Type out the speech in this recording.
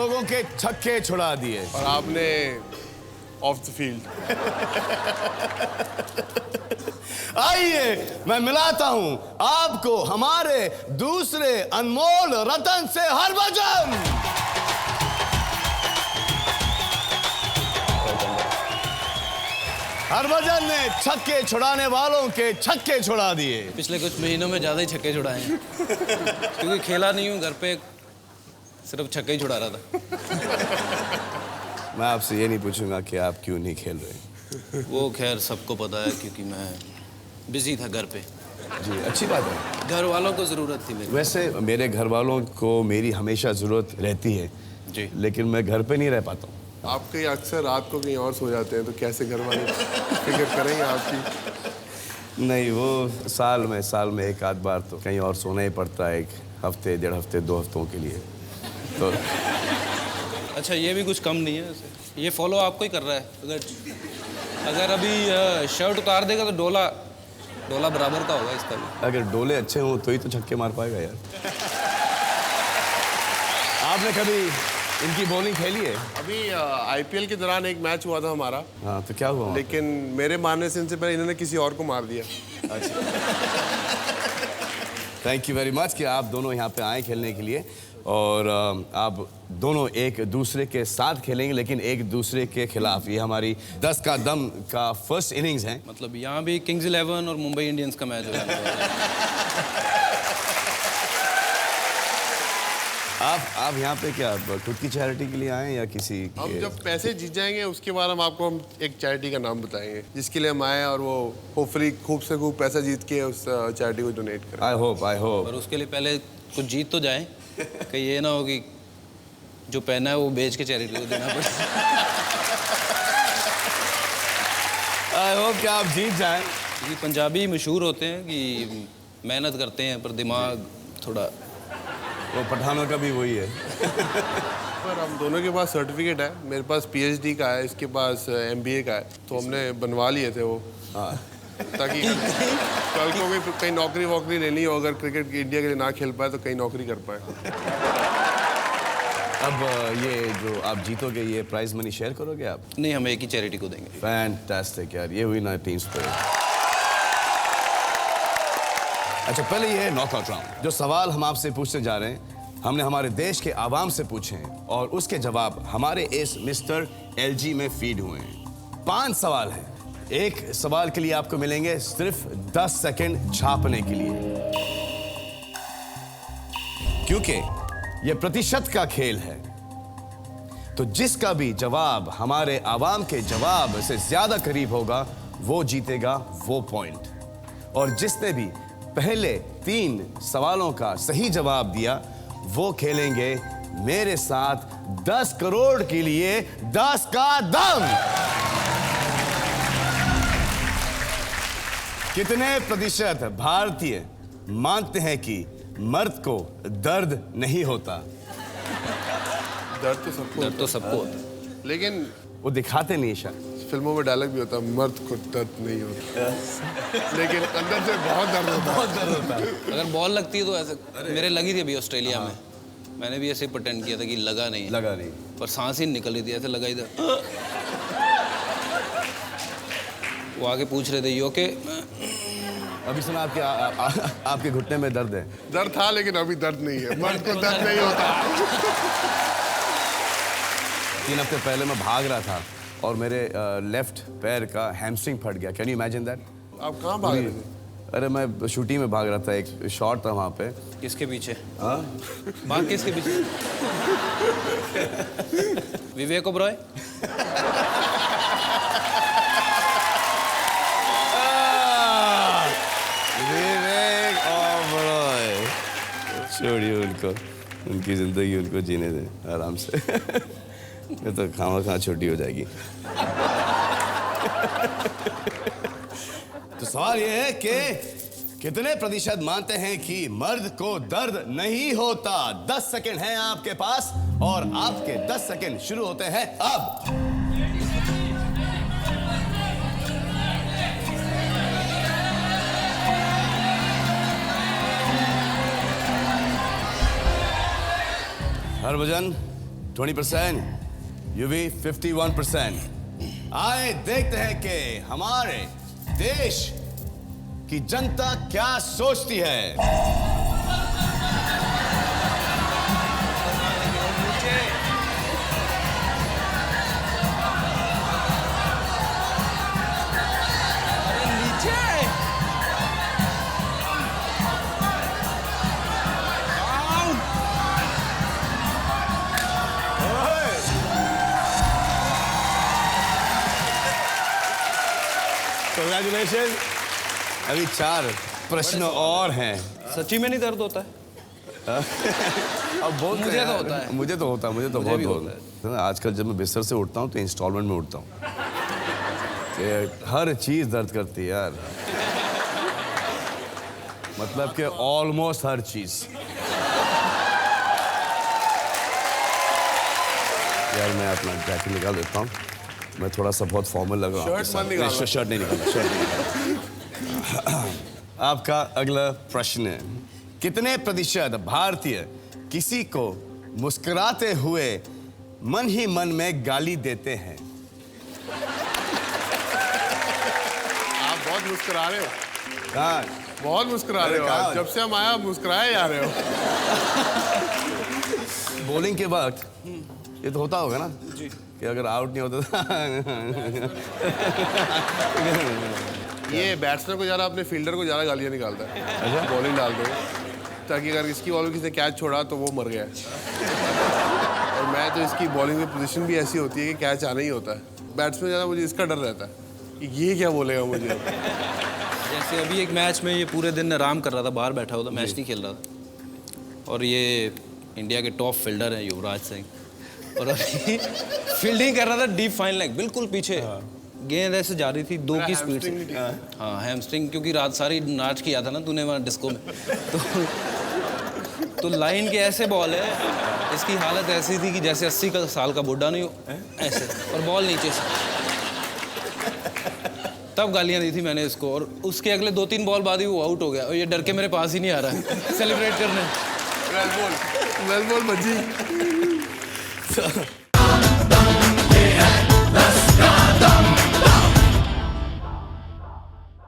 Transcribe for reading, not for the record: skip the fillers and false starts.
लोगों के छक्के छुड़ा दिए और आपने ऑफ द फील्ड। आइए मैं मिलाता हूं आपको हमारे दूसरे अनमोल रतन से हरभजन। हरभजन ने छक्के छुड़ाने वालों के छक्के छुड़ा दिए। पिछले कुछ महीनों में ज़्यादा ही छक्के छुड़ाए हैं क्योंकि खेला नहीं हूँ, घर पे सिर्फ छक्के ही छुड़ा रहा था। मैं आपसे ये नहीं पूछूंगा कि आप क्यों नहीं खेल रहे। वो खैर सबको पता है क्योंकि मैं बिजी था घर पे। जी अच्छी बात है। घर वालों को ज़रूरत थी मेरी। वैसे मेरे घर वालों को मेरी हमेशा ज़रूरत रहती है जी, लेकिन मैं घर पे नहीं रह पाता हूँ। आप कहीं अक्सर रात को कहीं और सो जाते हैं तो कैसे घर वाले फिक्र करेंगे आपकी? नहीं, वो साल में एक आध बार तो कहीं और सोना ही पड़ता है, 1 हफ्ते 1.5 हफ्ते 2 हफ्तों के लिए तो। अच्छा ये भी कुछ कम नहीं है वैसे। ये फॉलो आपको ही कर रहा है। अगर अभी शर्ट उतार देगा तो डोला बराबर का होगा इसका भी। अगर डोले अच्छे हों तो ही तो छक्के मार पाएगा यार। आपने कभी इनकी बॉलिंग खेली है? अभी आईपीएल के दौरान एक मैच हुआ था हमारा। हाँ तो क्या हुआ? लेकिन मेरे मानने से इनसे पहले इन्होंने किसी और को मार दिया। अच्छा थैंक यू वेरी मच कि आप दोनों यहाँ पे आए खेलने के लिए और आप दोनों एक दूसरे के साथ खेलेंगे लेकिन एक दूसरे के खिलाफ। ये हमारी 10 का दम का फर्स्ट इनिंग्स है। मतलब यहाँ भी किंग्स 11 और मुंबई इंडियंस का मैच हो रहा है। आप यहाँ पे क्या खुद की चैरिटी के लिए आए हैं या किसी हम जब पैसे जीत जाएंगे उसके बाद हम आपको एक चैरिटी का नाम बताएंगे जिसके लिए हम आए और वो होपफुली खूब से खूब पैसा जीत के उस चैरिटी को डोनेट करें। आई होप और उसके लिए पहले कुछ जीत तो जाए, कहीं ये ना हो कि जो पहना है वो बेच के चैरिटी को देना पड़े। आई होप कि आप जीत जाएं। क्योंकि पंजाबी मशहूर होते हैं कि मेहनत करते हैं पर दिमाग थोड़ा। वो पठानों का भी वही है। पर हम दोनों के पास सर्टिफिकेट है। मेरे पास पीएचडी का है, इसके पास एमबीए का है, तो हमने बनवा लिए थे वो। हाँ ताकि कल को भी कहीं नौकरी वोकरी लेनी हो, अगर क्रिकेट इंडिया के लिए ना खेल पाए तो कहीं नौकरी कर पाए। अब ये जो आप जीतोगे ये प्राइज मनी शेयर करोगे आप? नहीं, हम एक ही चैरिटी को देंगे। फैंटास्टिक यार, ये हुई ना टीम स्पिरिट। अच्छा पहले ये है नॉकआउट राउंड। जो सवाल हम आपसे पूछने जा रहे हैं हमने हमारे देश के आवाम से पूछे हैं और उसके जवाब हमारे इस मिस्टर एलजी में फीड हुए हैं। 5 सवाल हैं। एक सवाल के लिए आपको मिलेंगे सिर्फ 10 सेकंड छापने के लिए, क्योंकि यह प्रतिशत का खेल है। तो जिसका भी जवाब हमारे आवाम के जवाब से ज्यादा करीब होगा वो जीतेगा वो पॉइंट, और जिसने भी पहले 3 सवालों का सही जवाब दिया वो खेलेंगे मेरे साथ 10 करोड़ के लिए 10 का दम। कितने प्रतिशत भारतीय मानते हैं कि मर्द को दर्द नहीं होता? दर्द तो सबको होता है, लेकिन वो दिखाते नहीं शायद। फिल्मों में डायलॉग भी होता है मर्द को दर्द नहीं होता, लेकिन अंदर से बहुत दर्द होता है। अगर बॉल लगती है तो ऐसे मेरे लगी थी अभी ऑस्ट्रेलिया में, मैंने भी ऐसे प्रिटेंड किया था कि लगा नहीं, पर सांस ही निकल रही थी, ऐसे लगा इधर। वो आगे पूछ रहे थे यू ओके? अभी सुना आपके घुटने में दर्द है? दर्द था लेकिन अभी दर्द नहीं है, मर्द को दर्द नहीं होता। 3 हफ्ते पहले मैं भाग रहा था और मेरे लेफ्ट पैर का हैमस्ट्रिंग फट गया। Can you imagine that? आप कहाँ भाग रहे थे? अरे मैं शूटिंग में भाग रहा था, एक शॉट था वहाँ पे। किसके पीछे? हाँ भाग किसके पीछे? विवेक ओबरॉय? विवेक ओबरॉय, छोड़िए उनको, उनकी जिंदगी उनको जीने दें आराम से। ये तो खामा छोटी हो जाएगी। तो सवाल ये है कि कितने प्रतिशत मानते हैं कि मर्द को दर्द नहीं होता? 10 सेकंड हैं आपके पास और आपके 10 सेकंड शुरू होते हैं अब। हरभजन 20%, यूवी 51%। आए देखते हैं कि हमारे देश की जनता क्या सोचती है। Congratulations। अभी 4 प्रश्न और हैं। सच्ची में नहीं दर्द होता है? अब बहुत मुझे तो होता है। मुझे तो होता है, मुझे तो मुझे भी बहुत होता है। आजकल जब मैं बिस्तर से उठता हूँ तो इंस्टॉलमेंट में उठता हूँ कि हर चीज दर्द करती है यार, मतलब कि ऑलमोस्ट हर चीज। यार मैं अपना जैकेट निकाल देता हूँ, मैं थोड़ा सा बहुत फॉर्मल लग रहा हूँ। शर्ट मत निकालना। शर्ट नहीं निकालना, शर्ट नहीं निकालना। आपका अगला प्रश्न है, कितने प्रतिशत भारतीय किसी को मुस्कुराते हुए मन ही मन में गाली देते हैं? आप बहुत मुस्कुरा रहे हो, हाँ, बहुत मुस्कुरा रहे हो। कहाँ? आज जब से हम आया मुस्कुराए जा रहे हो। बॉलिंग के वक्त ये तो होता होगा ना जी। कि अगर आउट नहीं होता ये बैट्समैन को ज़्यादा अपने फील्डर को ज़्यादा गालियाँ निकालता है बॉलिंग डाल दो, ताकि अगर इसकी बॉल में किसी ने कैच छोड़ा तो वो मर गया। और मैं तो इसकी बॉलिंग में पोजीशन भी ऐसी होती है कि कैच आना ही होता है। बैट्समैन ज़्यादा मुझे इसका डर रहता है कि ये क्या बोलेगा मुझे। जैसे अभी एक मैच में ये पूरे दिन आराम कर रहा था, बाहर बैठा हुआ था, मैच नहीं खेल रहा था। और ये इंडिया के टॉप फील्डर हैं युवराज सिंह, और अभी फील्डिंग कर रहा था डीप फाइन लेग, बिल्कुल पीछे। गेंद ऐसे जा रही थी 2 की स्पीड से। हाँ, हैमस्ट्रिंग, क्योंकि रात सारी नाच किया था ना तूने वहाँ डिस्को में। तो लाइन के ऐसे बॉल है, इसकी हालत ऐसी थी कि जैसे 80 साल का बुढ़ा नहीं हो, ऐसे, और बॉल नीचे से। तब गालियाँ दी थी मैंने इसको, और उसके अगले 2-3 बॉल बाद ही वो आउट हो गया, और ये डर के मेरे पास ही नहीं आ रहा है सेलिब्रेट करने। वेल बॉल बची।